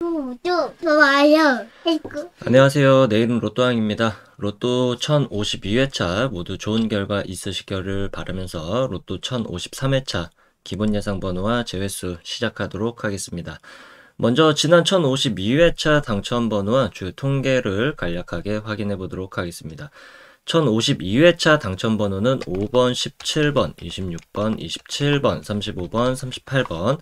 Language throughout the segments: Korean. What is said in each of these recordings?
구독, 좋아요, 해줘. 안녕하세요. 내일은 로또왕입니다. 로또 1052회차 모두 좋은 결과 있으시기를 바라면서 로또 1053회차 기본 예상 번호와 제외수 시작하도록 하겠습니다. 먼저 지난 1052회차 당첨 번호와 주요 통계를 간략하게 확인해 보도록 하겠습니다. 1052회차 당첨 번호는 5번, 17번, 26번, 27번, 35번, 38번,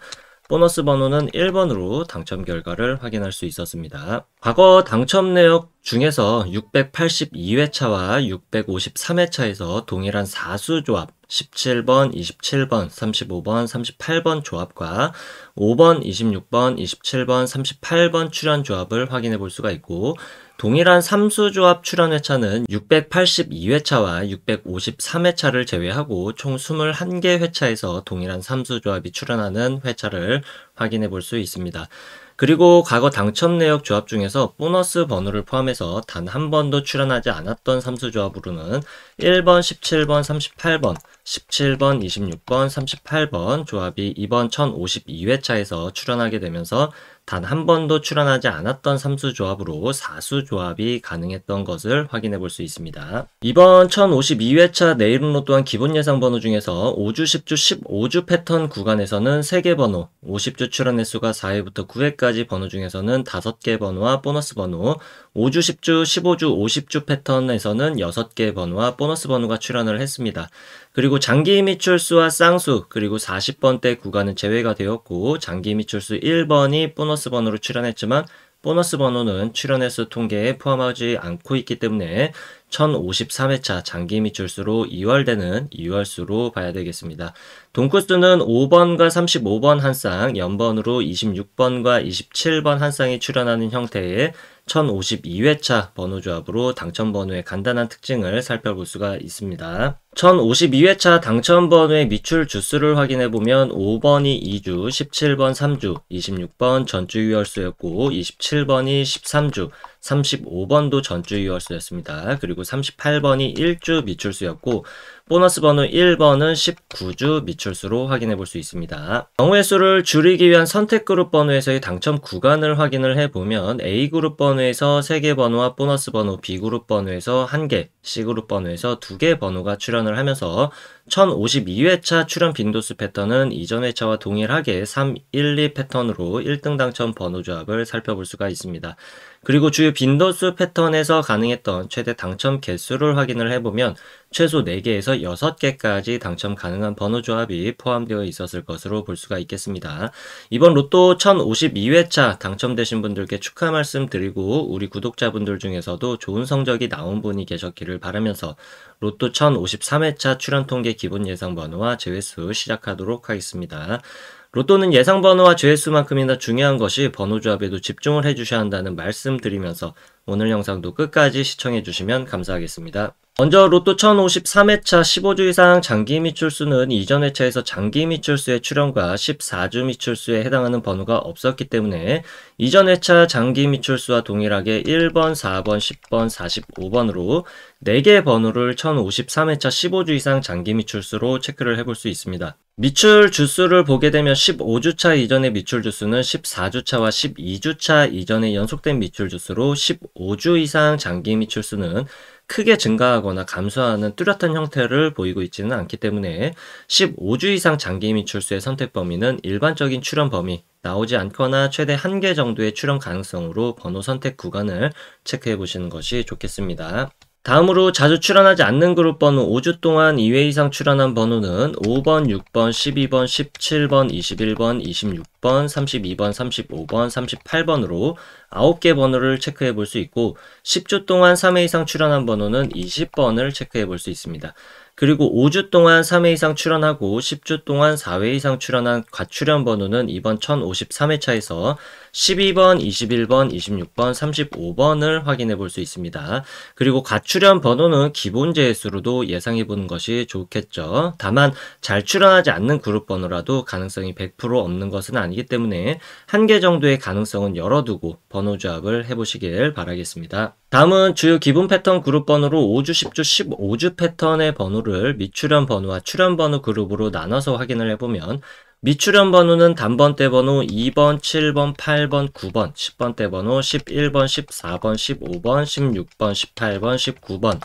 보너스 번호는 1번으로 당첨 결과를 확인할 수 있었습니다. 과거 당첨 내역 중에서 682회차와 653회차에서 동일한 4수 조합 17번, 27번, 35번, 38번 조합과 5번, 26번, 27번, 38번 출연 조합을 확인해 볼 수가 있고, 동일한 3수 조합 출연 회차는 682회차와 653회차를 제외하고 총 21개 회차에서 동일한 3수 조합이 출연하는 회차를 확인해 볼 수 있습니다. 그리고 과거 당첨 내역 조합 중에서 보너스 번호를 포함해서 단 한 번도 출연하지 않았던 3수 조합으로는 1번, 17번, 38번, 17번, 26번, 38번 조합이 이번 1052회차에서 출연하게 되면서 단 한 번도 출연하지 않았던 3수 조합으로 4수 조합이 가능했던 것을 확인해 볼 수 있습니다. 이번 1052회차 내일은 로또한 기본 예상 번호 중에서 5주, 10주, 15주 패턴 구간에서는 3개 번호, 50주 출연 횟수가 4회부터 9회까지 번호 중에서는 5개 번호와 보너스 번호, 5주, 10주, 15주, 50주 패턴에서는 6개 번호와 보너스 번호가 출연을 했습니다. 그리고 장기 미출수와 쌍수, 그리고 40번대 구간은 제외가 되었고, 장기 미출수 1번이 보너스 번호로 출연했지만 보너스 번호는 출연 횟수 통계에 포함하지 않고 있기 때문에 1053회차 장기 미출수로 2월되는 2월수로 봐야 되겠습니다. 동쿠스는 5번과 35번 한 쌍, 연번으로 26번과 27번 한 쌍이 출연하는 형태의 1052회차 번호조합으로 당첨번호의 간단한 특징을 살펴볼 수가 있습니다. 1052회차 당첨번호의 미출 주수를 확인해보면 5번이 2주, 17번 3주, 26번 전주 유월수였고 27번이 13주, 35번도 전주 유월수였습니다. 그리고 38번이 1주 미출수였고 보너스 번호 1번은 19주 미출수로 확인해 볼 수 있습니다. 경우의 수를 줄이기 위한 선택그룹 번호에서의 당첨 구간을 확인을 해보면 A그룹 번호에서 3개 번호와 보너스 번호, B그룹 번호에서 1개, C그룹 번호에서 2개 번호가 출연을 하면서 1052회차 출연 빈도수 패턴은 이전 회차와 동일하게 3, 1, 2 패턴으로 1등 당첨 번호 조합을 살펴볼 수가 있습니다. 그리고 주요 빈도수 패턴에서 가능했던 최대 당첨 개수를 확인을 해보면 최소 4개에서 6개까지 당첨 가능한 번호 조합이 포함되어 있었을 것으로 볼 수가 있겠습니다. 이번 로또 1052회차 당첨되신 분들께 축하 말씀 드리고 우리 구독자분들 중에서도 좋은 성적이 나온 분이 계셨기를 바라면서 로또 1053회차 출연 통계 기본 예상 번호와 제외수 시작하도록 하겠습니다. 로또는 예상 번호와 제외수만큼이나 중요한 것이 번호 조합에도 집중을 해주셔야 한다는 말씀 드리면서 오늘 영상도 끝까지 시청해 주시면 감사하겠습니다. 먼저 로또 1053회차 15주 이상 장기 미출수는 이전 회차에서 장기 미출수의 출연과 14주 미출수에 해당하는 번호가 없었기 때문에 이전 회차 장기 미출수와 동일하게 1번, 4번, 10번, 45번으로 4개 번호를 1053회차 15주 이상 장기 미출수로 체크를 해볼 수 있습니다. 미출 주수를 보게 되면 15주차 이전의 미출 주수는 14주차와 12주차 이전의 연속된 미출 주수로 15주 이상 장기 미출수는 크게 증가하거나 감소하는 뚜렷한 형태를 보이고 있지는 않기 때문에 15주 이상 장기 미출수의 선택 범위는 일반적인 출연 범위, 나오지 않거나 최대 1개 정도의 출연 가능성으로 번호 선택 구간을 체크해 보시는 것이 좋겠습니다. 다음으로 자주 출연하지 않는 그룹 번호 5주 동안 2회 이상 출연한 번호는 5번, 6번, 12번, 17번, 21번, 26번, 32번, 35번, 38번으로 9개 번호를 체크해 볼 수 있고 10주 동안 3회 이상 출연한 번호는 20번을 체크해 볼 수 있습니다. 그리고 5주 동안 3회 이상 출연하고 10주 동안 4회 이상 출연한 과출연 번호는 이번 1053회차에서 12번, 21번, 26번, 35번을 확인해 볼 수 있습니다. 그리고 과출연 번호는 기본 제수로도 예상해 보는 것이 좋겠죠. 다만 잘 출연하지 않는 그룹 번호라도 가능성이 100% 없는 것은 아니기 때문에 1개 정도의 가능성은 열어두고 번호 조합을 해보시길 바라겠습니다. 다음은 주요 기본 패턴 그룹 번호로 5주, 10주, 15주 패턴의 번호를 미출연 번호와 출연 번호 그룹으로 나눠서 확인을 해보면 미출연 번호는 단번대 번호 2번, 7번, 8번, 9번, 10번대 번호 11번, 14번, 15번, 16번, 18번, 19번,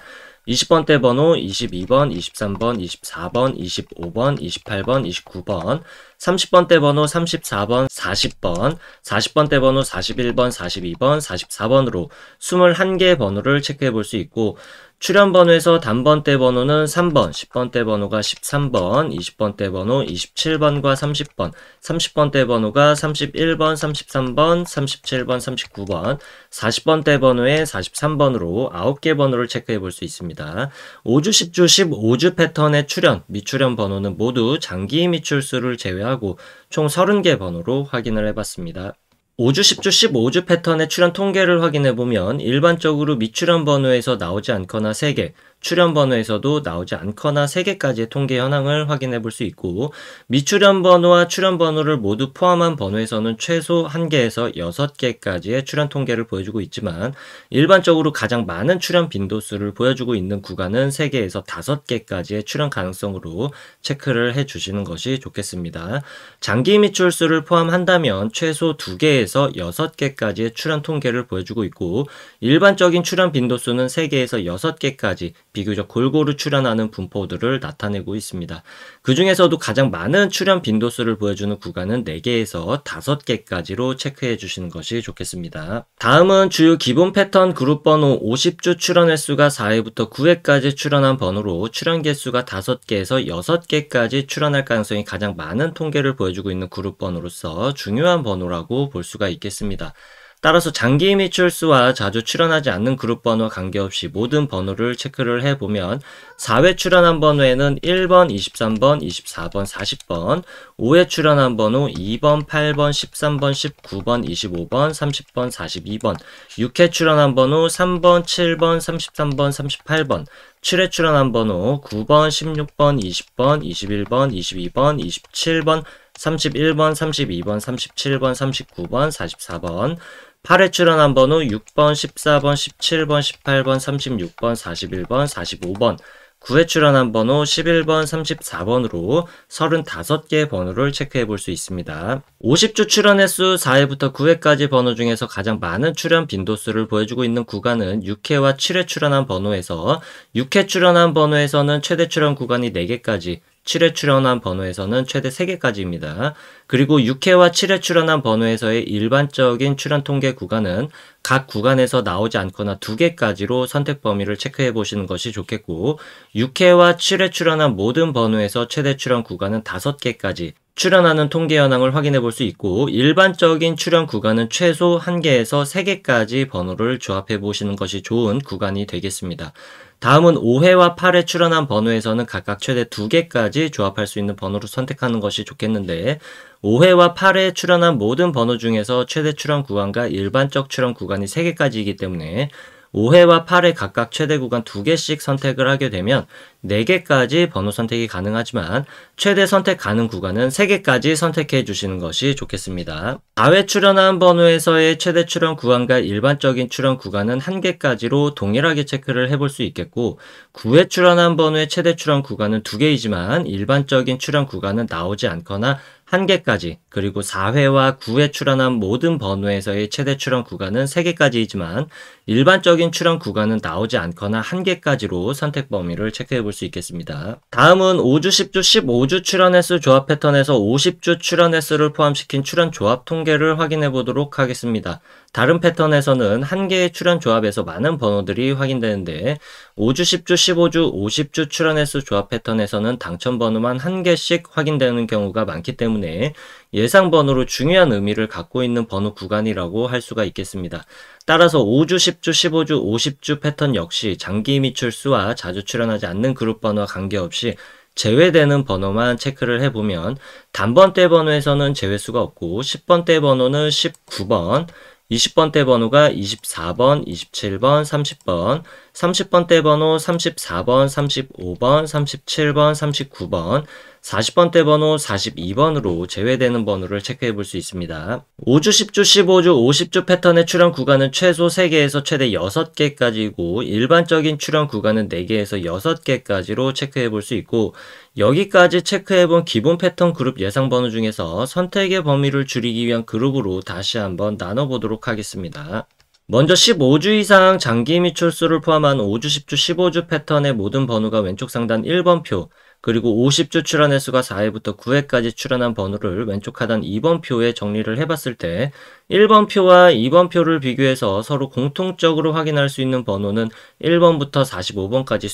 20번대 번호 22번, 23번, 24번, 25번, 28번, 29번, 30번대 번호 34번, 40번, 40번대 번호 41번, 42번, 44번으로 21개의 번호를 체크해 볼 수 있고, 출연 번호에서 단번대 번호는 3번, 10번대 번호가 13번, 20번대 번호 27번과 30번, 30번대 번호가 31번, 33번, 37번, 39번, 40번대 번호에 43번으로 9개 번호를 체크해 볼 수 있습니다. 5주, 10주, 15주 패턴의 출연, 미출연 번호는 모두 장기 미출수를 제외하고 총 30개 번호로 확인을 해봤습니다. 5주, 10주, 15주 패턴의 출연 통계를 확인해보면 일반적으로 미출연 번호에서 나오지 않거나 3개, 출연 번호에서도 나오지 않거나 3개까지의 통계 현황을 확인해 볼 수 있고, 미출연 번호와 출연 번호를 모두 포함한 번호에서는 최소 1개에서 6개까지의 출연 통계를 보여주고 있지만, 일반적으로 가장 많은 출연 빈도수를 보여주고 있는 구간은 3개에서 5개까지의 출연 가능성으로 체크를 해 주시는 것이 좋겠습니다. 장기 미출수를 포함한다면 최소 2개에서 6개까지의 출연 통계를 보여주고 있고, 일반적인 출연 빈도수는 3개에서 6개까지 비교적 골고루 출연하는 분포들을 나타내고 있습니다. 그 중에서도 가장 많은 출연 빈도수를 보여주는 구간은 4개에서 5개까지로 체크해 주시는 것이 좋겠습니다. 다음은 주요 기본 패턴 그룹 번호 50주 출연 횟수가 4회부터 9회까지 출연한 번호로 출연 개수가 5개에서 6개까지 출연할 가능성이 가장 많은 통계를 보여주고 있는 그룹 번호로서 중요한 번호라고 볼 수가 있겠습니다. 따라서 장기 미출수와 자주 출연하지 않는 그룹 번호와 관계없이 모든 번호를 체크를 해보면 4회 출연한 번호에는 1번, 23번, 24번, 40번, 5회 출연한 번호 2번, 8번, 13번, 19번, 25번, 30번, 42번, 6회 출연한 번호 3번, 7번, 33번, 38번, 7회 출연한 번호 9번, 16번, 20번, 21번, 22번, 27번, 31번, 32번, 37번, 39번, 44번, 8회 출연한 번호 6번, 14번, 17번, 18번, 36번, 41번, 45번, 9회 출연한 번호 11번, 34번으로 35개의 번호를 체크해 볼 수 있습니다. 50주 출연 횟수 4회부터 9회까지 번호 중에서 가장 많은 출연 빈도수를 보여주고 있는 구간은 6회와 7회 출연한 번호에서 6회 출연한 번호에서는 최대 출연 구간이 4개까지, 7회 출연한 번호에서는 최대 3개까지입니다. 그리고 6회와 7회 출연한 번호에서의 일반적인 출연 통계 구간은 각 구간에서 나오지 않거나 2개까지로 선택 범위를 체크해 보시는 것이 좋겠고, 6회와 7회 출연한 모든 번호에서 최대 출연 구간은 5개까지 출연하는 통계 현황을 확인해 볼 수 있고, 일반적인 출연 구간은 최소 1개에서 3개까지 번호를 조합해 보시는 것이 좋은 구간이 되겠습니다. 다음은 5회와 8회 출연한 번호에서는 각각 최대 2개까지 조합할 수 있는 번호를 선택하는 것이 좋겠는데, 5회와 8회 출연한 모든 번호 중에서 최대 출연 구간과 일반적 출연 구간이 3개까지이기 때문에 5회와 8회 각각 최대 구간 2개씩 선택을 하게 되면 4개까지 번호 선택이 가능하지만 최대 선택 가능 구간은 3개까지 선택해 주시는 것이 좋겠습니다. 4회 출연한 번호에서의 최대 출연 구간과 일반적인 출연 구간은 1개까지로 동일하게 체크를 해볼 수 있겠고, 9회 출연한 번호의 최대 출연 구간은 2개이지만 일반적인 출연 구간은 나오지 않거나 1개까지, 그리고 4회와 9회 출연한 모든 번호에서의 최대 출연 구간은 3개까지이지만 일반적인 출연 구간은 나오지 않거나 1개까지로 선택 범위를 체크해 볼 수 있겠습니다. 다음은 5주, 10주, 15주 출연 횟수 조합 패턴에서 50주 출연 횟수를 포함시킨 출연 조합 통계를 확인해 보도록 하겠습니다. 다른 패턴에서는 1개의 출연 조합에서 많은 번호들이 확인되는데 5주, 10주, 15주, 50주 출연 횟수 조합 패턴에서는 당첨 번호만 1개씩 확인되는 경우가 많기 때문에 예상 번호로 중요한 의미를 갖고 있는 번호 구간이라고 할 수가 있겠습니다. 따라서 5주, 10주, 15주, 50주 패턴 역시 장기 미출수와 자주 출연하지 않는 그룹 번호와 관계없이 제외되는 번호만 체크를 해보면 단번대 번호에서는 제외수가 없고 10번대 번호는 19번, 20번대 번호가 24번, 27번, 30번, 30번대 번호 34번, 35번, 37번, 39번, 40번대 번호 42번으로 제외되는 번호를 체크해 볼 수 있습니다. 5주, 10주, 15주, 50주 패턴의 출현 구간은 최소 3개에서 최대 6개까지이고 일반적인 출현 구간은 4개에서 6개까지로 체크해 볼 수 있고 여기까지 체크해 본 기본 패턴 그룹 예상 번호 중에서 선택의 범위를 줄이기 위한 그룹으로 다시 한번 나눠보도록 하겠습니다. 먼저 15주 이상 장기 미출수를 포함한 5주, 10주, 15주 패턴의 모든 번호가 왼쪽 상단 1번표, 그리고 50주 출현 횟수가 4회부터 9회까지 출현한 번호를 왼쪽 하단 2번 표에 정리를 해봤을 때 1번 표와 2번 표를 비교해서 서로 공통적으로 확인할 수 있는 번호는 1번부터 45번까지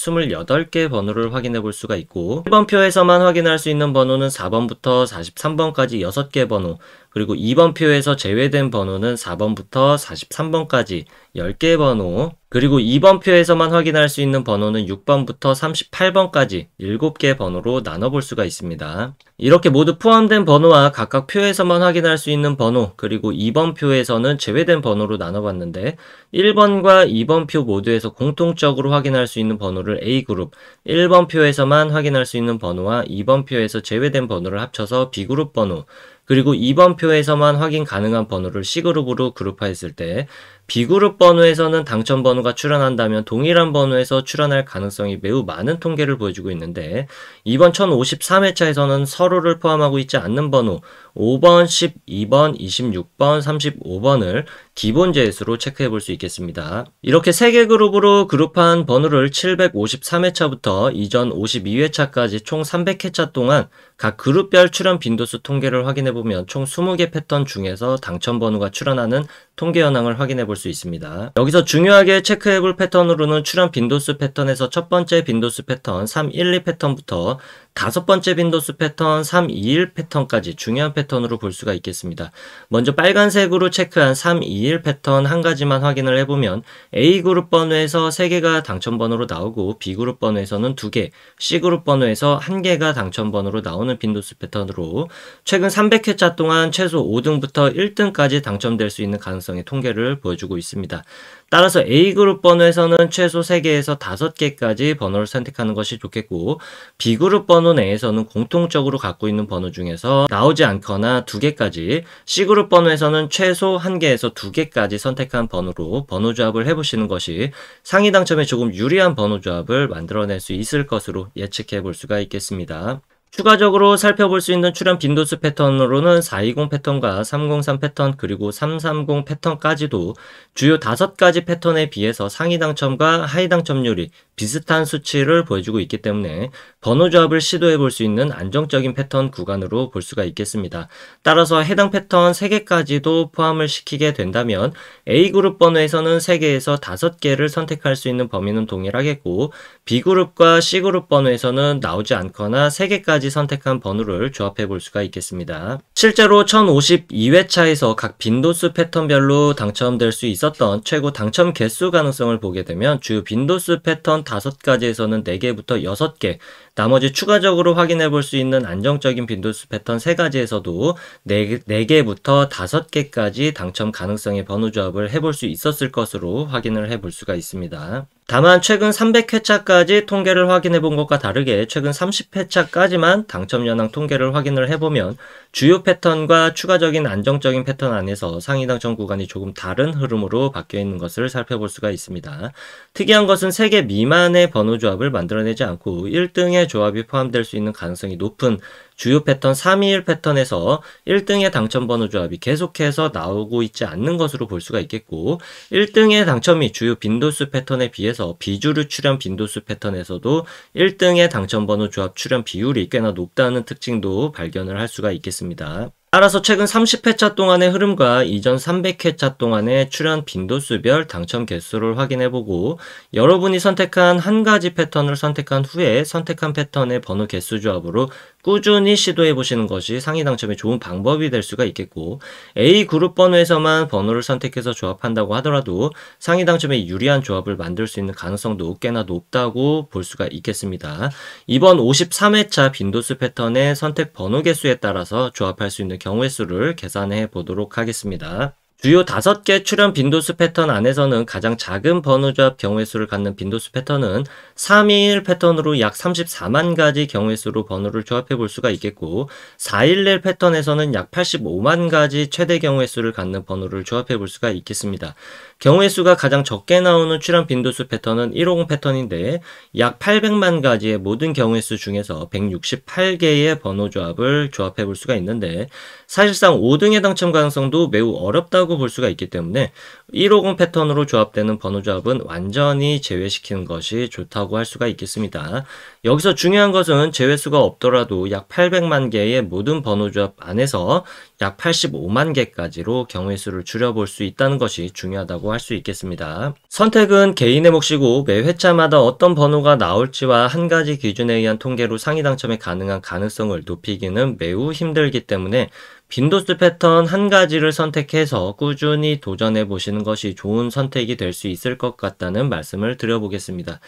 28개 번호를 확인해 볼 수가 있고 1번 표에서만 확인할 수 있는 번호는 4번부터 43번까지 6개 번호, 그리고 2번 표에서 제외된 번호는 4번부터 43번까지 10개 번호, 그리고 2번 표에서만 확인할 수 있는 번호는 6번부터 38번까지 7개 번호로 나눠볼 수가 있습니다. 이렇게 모두 포함된 번호와 각각 표에서만 확인할 수 있는 번호, 그리고 2번 표에서는 제외된 번호로 나눠봤는데 1번과 2번 표 모두에서 공통적으로 확인할 수 있는 번호를 A그룹, 1번 표에서만 확인할 수 있는 번호와 2번 표에서 제외된 번호를 합쳐서 B그룹 번호, 그리고 2번 표에서만 확인 가능한 번호를 C그룹으로 그룹화했을 때 B그룹 번호에서는 당첨 번호가 출현한다면 동일한 번호에서 출현할 가능성이 매우 많은 통계를 보여주고 있는데 이번 1053회차에서는 서로를 포함하고 있지 않는 번호 5번, 12번, 26번, 35번을 기본 제수로 체크해 볼 수 있겠습니다. 이렇게 3개 그룹으로 그룹한 번호를 753회차부터 이전 52회차까지 총 300회차 동안 각 그룹별 출현 빈도수 통계를 확인해 보면 총 20개 패턴 중에서 당첨 번호가 출현하는 통계 현황을 확인해 볼 수 있습니다. 여기서 중요하게 체크해 볼 패턴으로는 출현 빈도수 패턴에서 첫 번째 빈도수 패턴 312 패턴부터 다섯 번째 빈도수 패턴 321 패턴까지 중요한 패턴으로 볼 수가 있겠습니다. 먼저 빨간색으로 체크한 321 패턴 한 가지만 확인을 해보면 A그룹 번호에서 3개가 당첨 번호로 나오고 B그룹 번호에서는 2개, C그룹 번호에서 1개가 당첨 번호로 나오는 빈도수 패턴으로 최근 300회차 동안 최소 5등부터 1등까지 당첨될 수 있는 가능성의 통계를 보여주고 있습니다. 따라서 A그룹 번호에서는 최소 3개에서 5개까지 번호를 선택하는 것이 좋겠고 B그룹 번호 내에서는 공통적으로 갖고 있는 번호 중에서 나오지 않거나 2개까지, C그룹 번호에서는 최소 1개에서 2개까지 선택한 번호로 번호 조합을 해보시는 것이 상위 당첨에 조금 유리한 번호 조합을 만들어낼 수 있을 것으로 예측해 볼 수가 있겠습니다. 추가적으로 살펴볼 수 있는 출현 빈도수 패턴으로는 420 패턴과 303 패턴 그리고 330 패턴까지도 주요 5가지 패턴에 비해서 상위 당첨과 하위 당첨률이 비슷한 수치를 보여주고 있기 때문에 번호 조합을 시도해 볼 수 있는 안정적인 패턴 구간으로 볼 수가 있겠습니다. 따라서 해당 패턴 3개까지도 포함을 시키게 된다면 A그룹 번호에서는 3개에서 5개를 선택할 수 있는 범위는 동일하겠고 B그룹과 C그룹 번호에서는 나오지 않거나 3개까지 선택한 번호를 조합해 볼 수가 있겠습니다. 실제로 1052회차에서 각 빈도수 패턴별로 당첨될 수 있었던 최고 당첨 개수 가능성을 보게 되면 주요 빈도수 패턴 5가지에서는 4개부터 6개, 나머지 추가적으로 확인해 볼 수 있는 안정적인 빈도수 패턴 3가지에서도 4개부터 5개까지 당첨 가능성의 번호 조합을 해볼 수 있었을 것으로 확인을 해볼 수가 있습니다. 다만 최근 300회차까지 통계를 확인해 본 것과 다르게 최근 30회차까지만 당첨 현황 통계를 확인을 해보면 주요 패턴과 추가적인 안정적인 패턴 안에서 상위 당첨 구간이 조금 다른 흐름으로 바뀌어 있는 것을 살펴볼 수가 있습니다. 특이한 것은 3개 미만의 번호 조합을 만들어내지 않고 1등의 조합이 포함될 수 있는 가능성이 높은 주요 패턴 321 패턴에서 1등의 당첨 번호 조합이 계속해서 나오고 있지 않는 것으로 볼 수가 있겠고 1등의 당첨이 주요 빈도수 패턴에 비해서 비주류 출현 빈도수 패턴에서도 1등의 당첨 번호 조합 출현 비율이 꽤나 높다는 특징도 발견을 할 수가 있겠습니다. 따라서 최근 30회차 동안의 흐름과 이전 300회차 동안의 출현 빈도수별 당첨 개수를 확인해보고 여러분이 선택한 한 가지 패턴을 선택한 후에 선택한 패턴의 번호 개수 조합으로 꾸준히 시도해보시는 것이 상위 당첨에 좋은 방법이 될 수가 있겠고 A그룹 번호에서만 번호를 선택해서 조합한다고 하더라도 상위 당첨에 유리한 조합을 만들 수 있는 가능성도 꽤나 높다고 볼 수가 있겠습니다. 이번 53회차 빈도수 패턴의 선택 번호 개수에 따라서 조합할 수 있는 경우의 수를 계산해 보도록 하겠습니다. 주요 5개 출현 빈도수 패턴 안에서는 가장 작은 번호조합 경우의 수를 갖는 빈도수 패턴은 321 패턴으로 약 34만 가지 경우의 수로 번호를 조합해 볼 수가 있겠고, 411 패턴에서는 약 85만 가지 최대 경우의 수를 갖는 번호를 조합해 볼 수가 있겠습니다. 경우의 수가 가장 적게 나오는 출현 빈도수 패턴은 150 패턴인데 약 800만 가지의 모든 경우의 수 중에서 168개의 번호 조합을 조합해 볼 수가 있는데, 사실상 5등의 당첨 가능성도 매우 어렵다고 볼 수가 있기 때문에 150 패턴으로 조합되는 번호 조합은 완전히 제외시키는 것이 좋다고 할 수가 있겠습니다. 여기서 중요한 것은 제외수가 없더라도 약 800만 개의 모든 번호 조합 안에서 약 85만 개까지로 경우의 수를 줄여볼 수 있다는 것이 중요하다고 할 수 있겠습니다. 선택은 개인의 몫이고 매 회차마다 어떤 번호가 나올지와 한 가지 기준에 의한 통계로 상위 당첨에 가능한 가능성을 높이기는 매우 힘들기 때문에 빈도수 패턴 한 가지를 선택해서 꾸준히 도전해 보시는 것이 좋은 선택이 될 수 있을 것 같다는 말씀을 드려보겠습니다.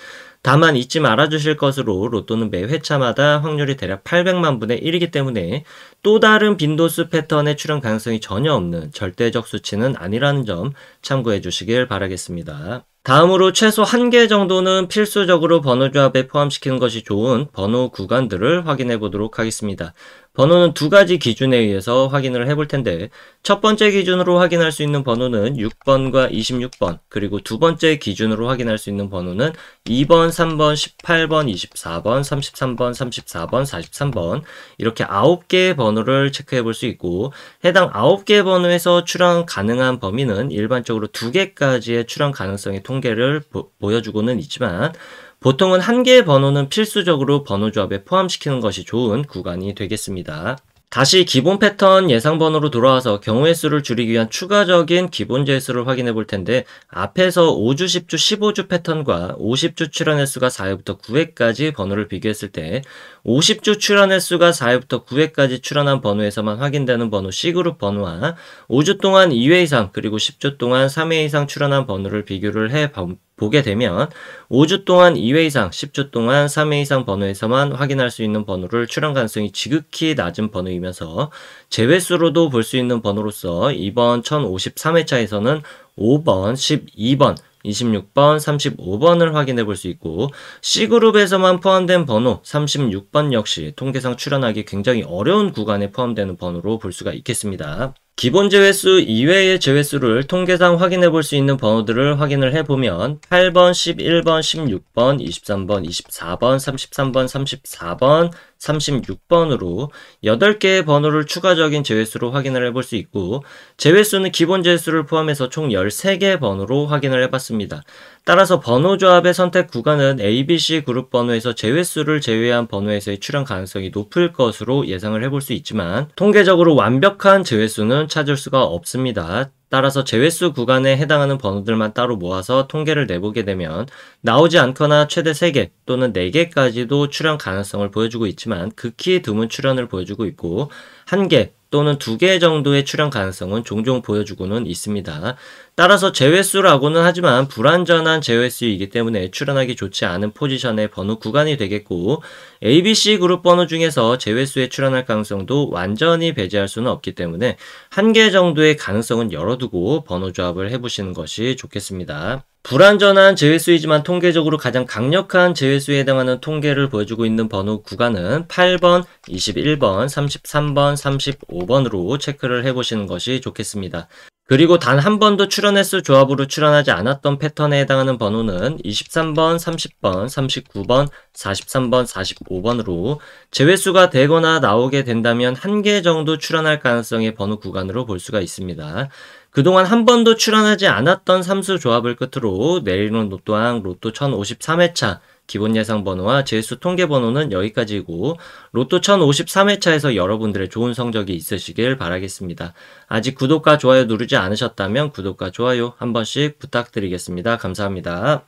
다만 잊지 말아 주실 것으로 로또는 매 회차마다 확률이 대략 800만 분의 1이기 때문에 또 다른 빈도수 패턴의 출현 가능성이 전혀 없는 절대적 수치는 아니라는 점 참고해 주시길 바라겠습니다. 다음으로 최소 1개 정도는 필수적으로 번호 조합에 포함시키는 것이 좋은 번호 구간들을 확인해 보도록 하겠습니다. 번호는 2가지 기준에 의해서 확인을 해볼 텐데, 첫 번째 기준으로 확인할 수 있는 번호는 6번과 26번, 그리고 두 번째 기준으로 확인할 수 있는 번호는 2번, 3번, 18번, 24번, 33번, 34번, 43번 이렇게 9개의 번호를 체크해 볼 수 있고, 해당 9개의 번호에서 출현 가능한 범위는 일반적으로 2개까지의 출현 가능성의 통계를 보여주고는 있지만, 보통은 1개의 번호는 필수적으로 번호 조합에 포함시키는 것이 좋은 구간이 되겠습니다. 다시 기본 패턴 예상 번호로 돌아와서 경우의 수를 줄이기 위한 추가적인 기본 제수를 확인해 볼 텐데, 앞에서 5주, 10주, 15주 패턴과 50주 출현 횟수가 4회부터 9회까지 번호를 비교했을 때 50주 출현 횟수가 4회부터 9회까지 출현한 번호에서만 확인되는 번호 C그룹 번호와 5주 동안 2회 이상 그리고 10주 동안 3회 이상 출현한 번호를 비교를 해 보게 되면 5주 동안 2회 이상, 10주 동안 3회 이상 번호에서만 확인할 수 있는 번호를 출현 가능성이 지극히 낮은 번호이면서 제외수로도 볼 수 있는 번호로서 이번 1053회차에서는 5번, 12번, 26번, 35번을 확인해 볼 수 있고, C그룹에서만 포함된 번호 36번 역시 통계상 출현하기 굉장히 어려운 구간에 포함되는 번호로 볼 수가 있겠습니다. 기본 제외수 이외의 제외수를 통계상 확인해 볼 수 있는 번호들을 확인을 해보면 8번, 11번, 16번, 23번, 24번, 33번, 34번, 36번으로 8개의 번호를 추가적인 제외수로 확인을 해볼 수 있고, 제외수는 기본 제외수를 포함해서 총 13개의 번호로 확인을 해봤습니다. 따라서 번호 조합의 선택 구간은 ABC 그룹 번호에서 제외수를 제외한 번호에서의 출현 가능성이 높을 것으로 예상을 해볼 수 있지만, 통계적으로 완벽한 제외수는 찾을 수가 없습니다. 따라서 제외수 구간에 해당하는 번호들만 따로 모아서 통계를 내보게 되면 나오지 않거나 최대 3개 또는 4개까지도 출현 가능성을 보여주고 있지만, 극히 드문 출현을 보여주고 있고 1개 또는 2개 정도의 출현 가능성은 종종 보여주고는 있습니다. 따라서 제외수라고는 하지만 불완전한 제외수이기 때문에 출현하기 좋지 않은 포지션의 번호 구간이 되겠고, ABC 그룹 번호 중에서 제외수에 출현할 가능성도 완전히 배제할 수는 없기 때문에 1개 정도의 가능성은 열어두고 번호 조합을 해보시는 것이 좋겠습니다. 불완전한 제외수이지만 통계적으로 가장 강력한 제외수에 해당하는 통계를 보여주고 있는 번호 구간은 8번, 21번, 33번, 35번으로 체크를 해보시는 것이 좋겠습니다. 그리고 단 한 번도 출현 횟수 조합으로 출현하지 않았던 패턴에 해당하는 번호는 23번, 30번, 39번, 43번, 45번으로 제외수가 되거나 나오게 된다면 1개 정도 출현할 가능성의 번호 구간으로 볼 수가 있습니다. 그동안 한 번도 출현하지 않았던 삼수 조합을 끝으로 내일은 로또왕 로또 1053회차 기본 예상 번호와 제수 통계 번호는 여기까지이고, 로또 1053회차에서 여러분들의 좋은 성적이 있으시길 바라겠습니다. 아직 구독과 좋아요 누르지 않으셨다면 구독과 좋아요 한 번씩 부탁드리겠습니다. 감사합니다.